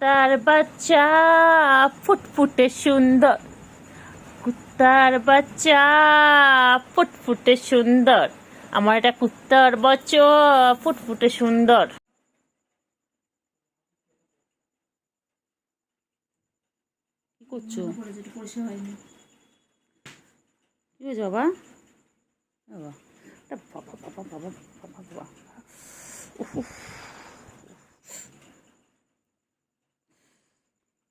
তার বাচ্চা ফুটফুটে সুন্দর, কুত্তার বাচ্চা ফুটফুটে সুন্দর, আমার এটা কুত্তার বাচ্চা ফুটফুটে সুন্দর। কি করছো? কি হয়েছে বাবা? বাবা বাবা বাবা বাবা বাবা বাবা,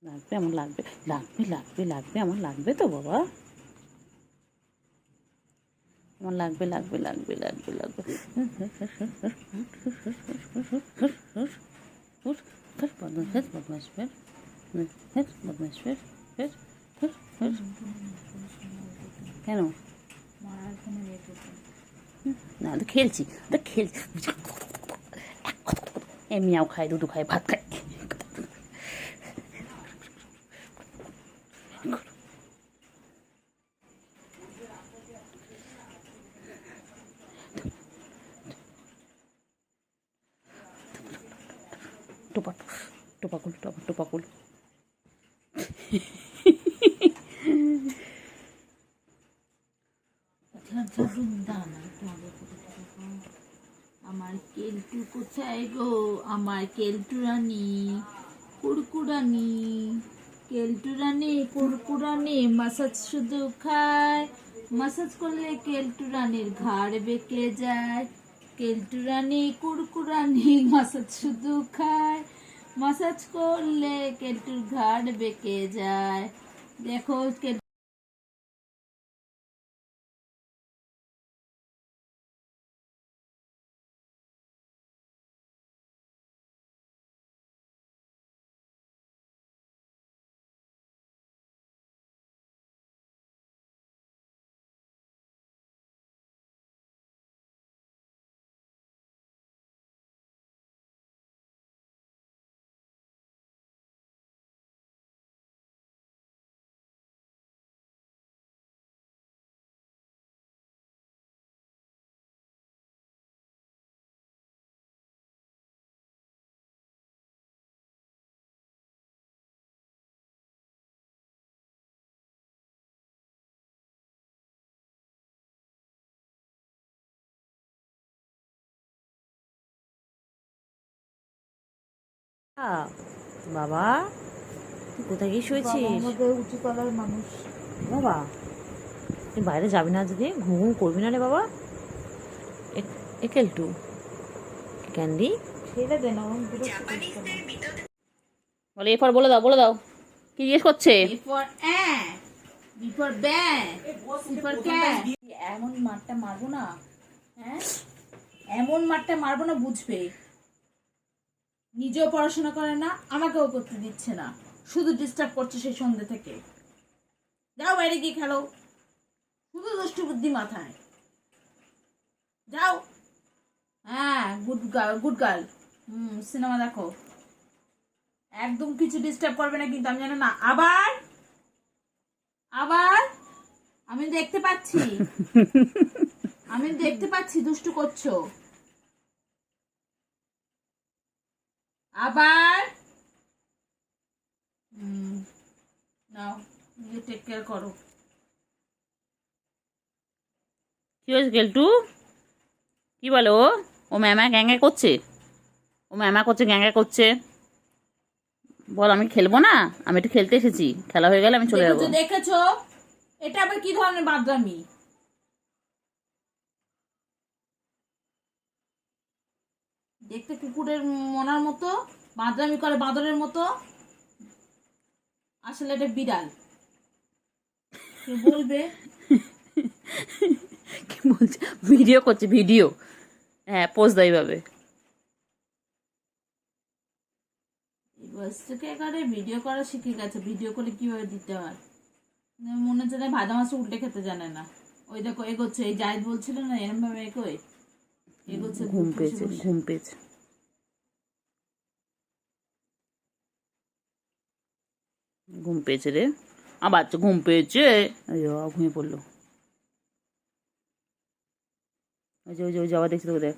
লাগবে আমার, লাগবে লাগবে লাগবে লাগবে আমার, লাগবে তো বাবা, আমার লাগবে লাগবে লাগবে লাগবে লাগবে। বদমাস বদমাস ফের, বদমাস ফের ফের ফের ফের। কেন না, তো খেলছি, তো খেলছি, এমনিও খাই, দুটো খাই, ভাত খাই। টোপা টোপাকুল টোপাকুল। আমার কেলটু কোথায় গো? আমার কেলটু রানী, কুড়কুড়ানি, কেলটু রানী কুড়কুড়ানি, মাসাজ শুধু খায়, মাসাজ করলে কেলটু রানীর ঘাড় বেঁকে যায়। কেলটু রানী কুড়কুড়ানি, মাসাজ শুধু খায়, মাসাজ করলে কেলটুর ঘাড় বেঁকে যায়। দেখো বাবা তুই কোথায় গিয়ে শুয়েছিস? উঁচু তলার মানুষ। বাবা তুই বাইরে যাবি না আজকে? ঘুম ঘুম করবি না রে বাবা? একেলটু ক্যান্ডি ছেড়ে দে না, বলে, এরপর বলে দাও, বলে দাও কি জিজ্ঞেস করছে। এমন মারটা মারবো না, হ্যাঁ এমন মারটা মারবো না, বুঝবে। নিজেও পড়াশোনা করে না, আমাকেও করতে দিচ্ছে না, শুধু ডিস্টার্ব করছে সেই সন্ধ্যে থেকে। যাও বাইরে গিয়ে খেলো, শুধু দুষ্টু বুদ্ধি মাথায়। যাও, হ্যাঁ good girl good girl. Cinema দেখো, একদম কিছু ডিস্টার্ব করবে না কিন্তু, আমি জানো না। আবার আবার আমি দেখতে পাচ্ছি, আমি দেখতে পাচ্ছি দুষ্টু করছো। আবার নাও, নিজে টেক কেয়ার করো। কি হয়েছে কেলটু? কি বলো? ও ম্যামা গ্যাঙ্গা করছে, ও ম্যামা করছে, গ্যাঙ্গা করছে। বল আমি খেলবো না, আমি একটু খেলতে এসেছি, খেলা হয়ে গেলে আমি চলে যাবো। দেখেছো এটা আবার কি ধরনের বাদরামি? দেখতে কুকুরের মনার মতো বাদরামি করে, বাঁদরের মতো। আসলে এটা বিড়াল। কে বলবে? কি বলছে? ভিডিও করছে, ভিডিও। হ্যাঁ পোজ দেয় এইভাবে। বয়স থেকে একেবারে ভিডিও করা শিখে গেছে, ভিডিও করে কিভাবে দিতে হয়। মনে হচ্ছে না ভাজা মাছ উল্টে খেতে জানে না। ওই দেখো এগোচ্ছে, এই জাহিদ বলছিল না এরম ভাবে এগোয়, এগোচ্ছে। ঘুম পেয়েছে, ঘুম পেয়েছে, ঘুম পেয়েছে রে। বাচ্চা ঘুম পেয়েছে, ঘুমিয়ে পড়লো। ওই যে ওই যে ওই যাওয়া দেখছি তোকে, দেখ।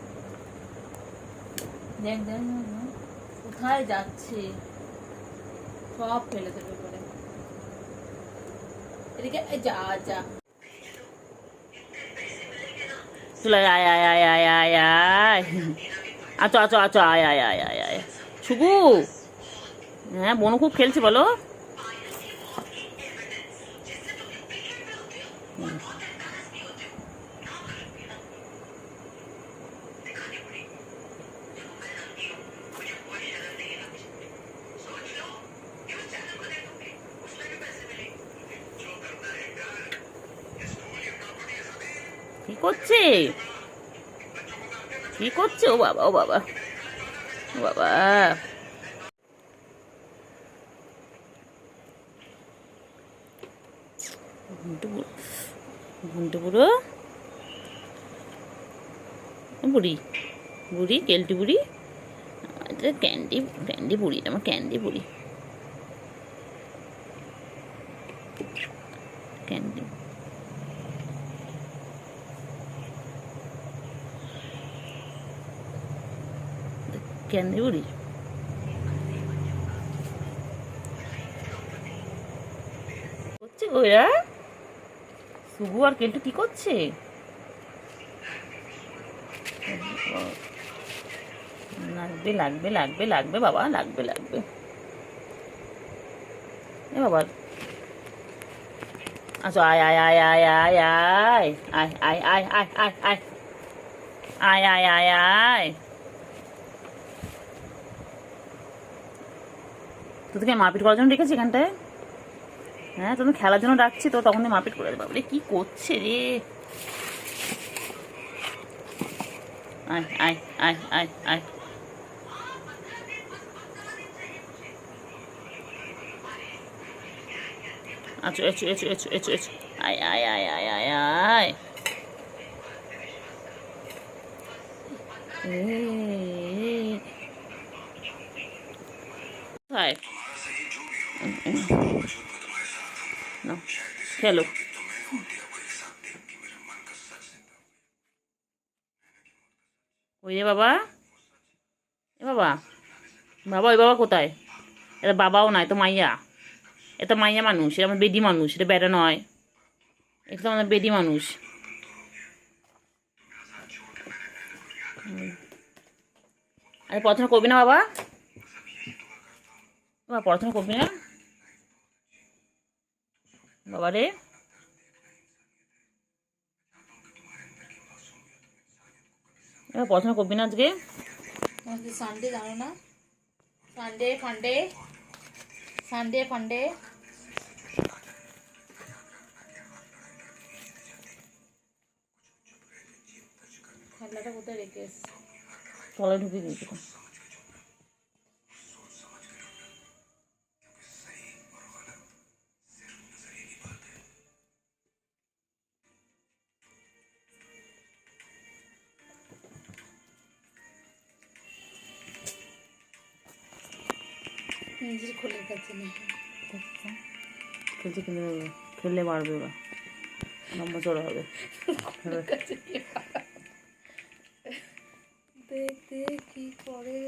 দেখ দেখ কোথায় যাচ্ছে, সব ফেলে দেবে করে। এদিকে যা যা। চলে আয় আয় আয় আয় আয় আয়, আচ্ছা আচ্ছা আচ্ছা, আয় আয় আয় আয় আয়। শুভু, হ্যাঁ বনু খুব খেলছে বলো। কি করছে, কি করছে? ও বাবা, ও বাবা, ও বাবা। ঘন্টু বুড়ো, বুড়ি, বুড়ি কেলটি বুড়ি, এটা ক্যান্ডি, ক্যান্ডি বুড়ি, আমার ক্যান্ডি বুড়ি, ক্যান্ডি। ক্যান্ডি বুড়ি। করছে ওরা, শুভু আর কেলটু কি করছে? লাগবে লাগবে লাগবে লাগবে বাবা, লাগবে লাগবে। এ বাবা, আচ্ছা আয় আয় আয় আয় আয় আয় আয় আয় আয় আয় আয় আয় আয় আয় আয় আয়। তোদেরকে মারপিট করার জন্য রেখেছি এখানটায়? হ্যাঁ, তোদের খেলার জন্য ডাকছি তো, তখন মারপিট করে দেবে। বাবরে কি করছে রে। আয় আয় আয় আয় আয়। আচ্ছা echo echo echo echo echo, আয় আয় আয় আয় আয় আয়। হায়, নাও খেলো। ওই রে বাবা, এ বাবা, বাবা ওই বাবা কোথায়? এটা বাবাও নয় তো মাইয়া, এটা মাইয়া মানুষ, এটা আমার বেডি মানুষ, এটা বেটা নয়, এটা তো আমাদের বেডি মানুষ। আরে পড়াশোনা করবি না বাবা? বাবা পড়াশোনা করবি না বাবা রে? এবার পড়াশোনা করবি না আজকে? সানডে জানো না, সানডে ফান্ডে, সানডে ফান্ডে। খেলাটা কোথায় রেখে এসছি? তলায় ঢুকিয়ে দিয়েছি। নিজের খোলের কাছে নাকি খেলছে, কিনে দেবে, খেললে বাড়বে, ওরা লম্বা চড়া হবে। দেখতে কি করে।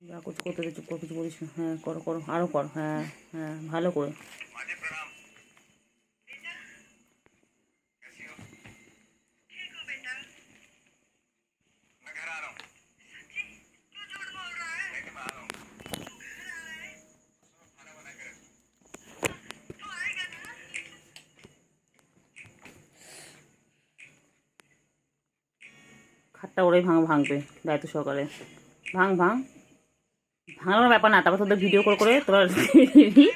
যা করতে করতে চুপ করে কিছু বলিস না। হ্যাঁ করো করো, আরও করো, হ্যাঁ হ্যাঁ ভালো করে। খাটটা ওরাই ভাঙবে দায়িত্ব সহকারে। ভাঙ ভাঙ, ভাঙানোর ব্যাপার না, তারপর তোদের ভিডিও করে করে তোরা দিবি।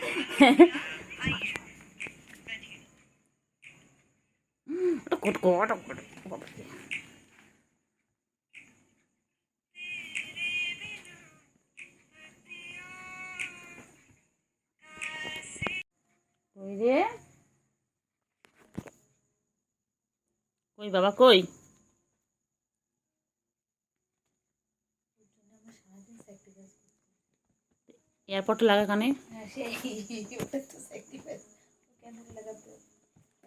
কই রে, কই বাবা কই? এয়ারপোর্টটা লাগা কানে। হ্যাঁ সেই ওটা তো স্যাক্রিফাইস, কেন লাগাতে,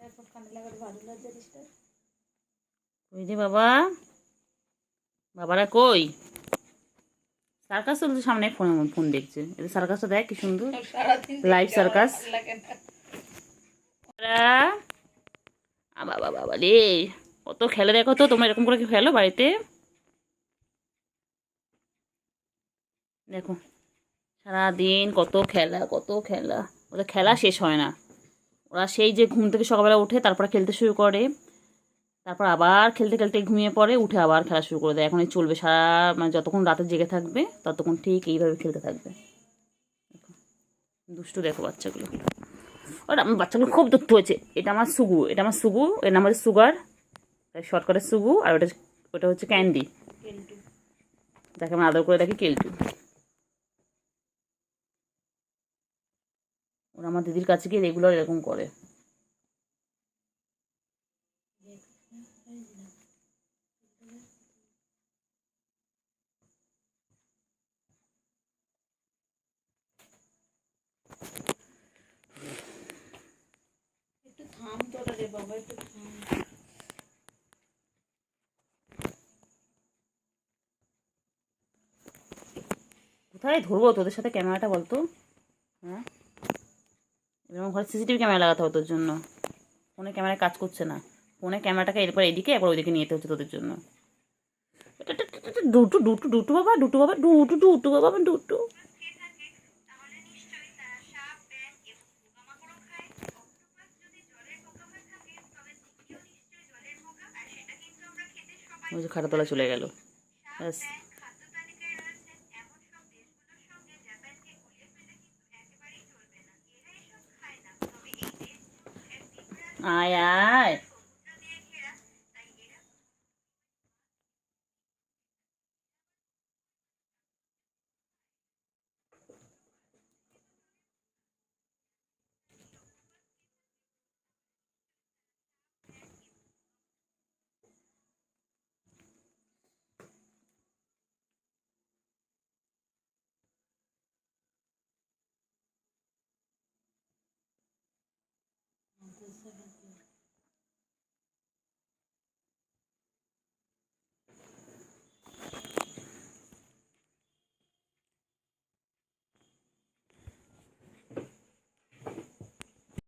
এরপর কানে লাগাতে ভালো লজ্জা দিসটা। কই রে বাবা, বাবারা কই? সার্কাস চলছে সামনে, ফোনে ফোন দেখছে। এটা সার্কাসটা দেখ কি সুন্দর, সারাদিন লাইভ দেখতে আমার সার্কাস। ভালো লাগে না। বাবা বাবা রে, কত খেলে দেখো তো। তোমরা এরকম করে কি খেলো বাড়িতে? দেখো সারাদিন কত খেলা, কত খেলা। ওদের খেলা শেষ হয় না। ওরা সেই যে ঘুম থেকে সকালবেলা উঠে তারপর খেলতে শুরু করে, তারপর আবার খেলতে খেলতে ঘুমিয়ে পড়ে, উঠে আবার খেলা শুরু করে দেয়। এখন এই চলবে সারা, মানে যতক্ষণ রাতে জেগে থাকবে ততক্ষণ ঠিক এইভাবে খেলতে থাকবে। দুষ্টু দেখো বাচ্চাগুলো। আর আমার বাচ্চাগুলো খুব দুষ্টু হয়েছে। এটা আমার সুগু, এটা আমার সুগু, এর নাম হচ্ছে সুগার, শর্টকাটে সুগু। আর ওটা, ওটা হচ্ছে ক্যান্ডি, যাকে আমি আদর করে দেখি কেলটু। ওরা আমার দিদির কাছে গিয়ে রেগুলার এরকম করে। একটু থাম তোরা রে বাবা, একটু থাম। কোথায় ধরবো তোদের সাথে ক্যামেরাটা বলতো? হ্যাঁ, এরকম ঘরে সিসিটিভি ক্যামেরা লাগাতে হবে তোর জন্য। ফোনে ক্যামেরায় কাজ করছে না। ফোনে ক্যামেরাটাকে এরপর এদিকে একবার ওইদিকে নিয়ে যেতে হচ্ছে তোদের জন্য। ডুটু ডুটু ডুটু বাবা, ডুটু বাবা, ডুটু ডুটু বাবা, ডুটু। ওই যে খাটাতলা চলে গেল। ব্যাস। আয় আয়।